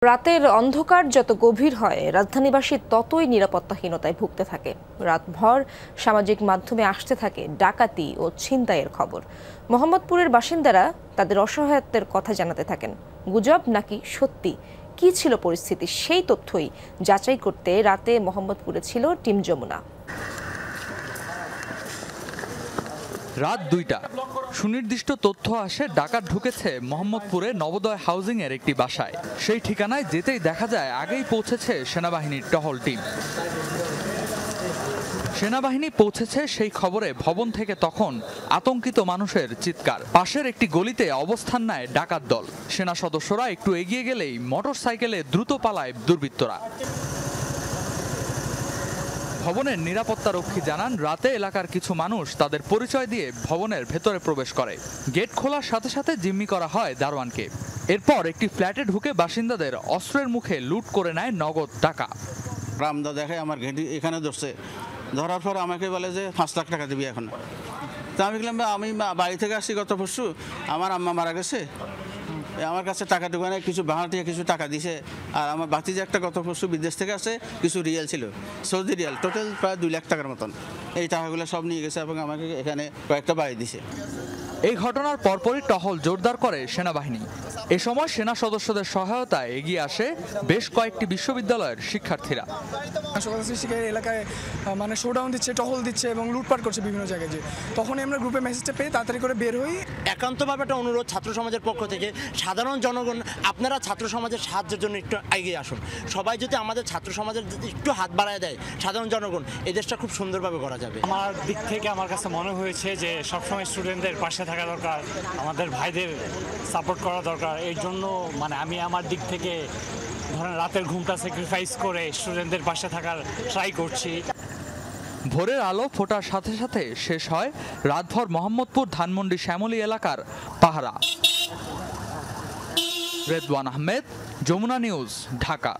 রাতের অন্ধকার যত গভীর হয় রাজধানীবাসী ততই নিরাপত্তাহীনতায় ভুগতে থাকে। রাতভর সামাজিক মাধ্যমে আসতে থাকে ডাকাতি ও ছিনতাইয়ের খবর। মোহাম্মদপুরের বাসিন্দারা তাদের অসহায়ত্বের কথা জানাতে থাকেন। গুজব নাকি সত্যি, কী ছিল পরিস্থিতি, সেই তথ্যই যাচাই করতে রাতে মোহাম্মদপুরে ছিল টিম যমুনা। রাত ২টা, সুনির্দিষ্ট তথ্য আসে ডাকাত ঢুকেছে মোহাম্মদপুরে নবোদয় হাউজিং এর একটি বাসায়। সেই ঠিকানায় যেতেই দেখা যায় আগেই পৌঁছেছে সেনাবাহিনীর টহল টিম। সেনাবাহিনী পৌঁছেছে সেই খবরে ভবন থেকে তখন আতঙ্কিত মানুষের চিৎকার। পাশের একটি গলিতে অবস্থান নেয় ডাকাত দল। সেনা সদস্যরা একটু এগিয়ে গেলেই মোটরসাইকেলে দ্রুত পালায় দুর্বৃত্তরা। ভবনের নিরাপত্তারক্ষী জানান, রাতে এলাকার কিছু মানুষ তাদের পরিচয় দিয়ে ভবনের ভেতরে প্রবেশ করে। গেট খোলার সাথে সাথে জিম্মি করা হয় দারোয়ানকে। এরপর একটি ফ্ল্যাটে ঢুকে বাসিন্দাদের অস্ত্রের মুখে লুট করে নেয় নগদ টাকা। রামদা দেখে আমার ঘেঁটি এখানে ধরছে, ধরার পর আমাকে বলে যে 5 লাখ টাকা দিবি এখন। তা আমি বললাম আমি বাড়ি থেকে আসছি গত পরশু, আমার আম্মা মারা গেছে, আমার কাছে টাকা টুকানে কিছু বাহাটিয়া কিছু টাকা দিছে, আর আমার বাতিজা একটা গত পরশু বিদেশ থেকে আসে, কিছু রিয়েল ছিল, সৌদি রিয়াল, টোটাল প্রায় 2 লাখ টাকার মতন। এই টাকাগুলো সব নিয়ে গেছে এবং আমাকে এখানে কয়েকটা বাড়ি দিছে। এই ঘটনার পরপরই টহল জোরদার করে সেনাবাহিনী। এ সময় সেনা সদস্যদের সহায়তায় এগিয়ে আসে বেশ কয়েকটি বিশ্ববিদ্যালয়ের শিক্ষার্থীরা। এলাকায় মানে শোডাউন দিচ্ছে, টহল দিচ্ছে এবং লুটপাট করছে বিভিন্ন জায়গায়। যে তখনই আমরা গ্রুপে মেসেজটা পেয়ে তাড়াতাড়ি করে বের হই। একান্তভাবে একটা অনুরোধ ছাত্র সমাজের পক্ষ থেকে, সাধারণ জনগণ আপনারা ছাত্র সমাজের সাহায্যের জন্য একটু এগিয়ে আসুন। সবাই যদি আমাদের ছাত্র সমাজের একটু হাত বাড়ায় দেয় সাধারণ জনগণ, এই দেশটা খুব সুন্দরভাবে করা যাবে। আমার দিক থেকে আমার কাছে মনে হয়েছে যে সবসময় স্টুডেন্টদের পাশে থাকা দরকার, আমাদের ভাইদের সাপোর্ট করা দরকার। এই জন্য মানে আমি আমার দিক থেকে ধরেন রাতের ঘুমটা স্যাক্রিফাইস করে স্টুডেন্টদের পাশে থাকার ট্রাই করছি। ভোরের আলো ফোটার সাথে সাথে শেষ হয় রাতভর মোহাম্মদপুর ধানমন্ডি শ্যামলী এলাকার পাহারা। রেদওয়ান আহমেদ, যমুনা নিউজ, ঢাকা।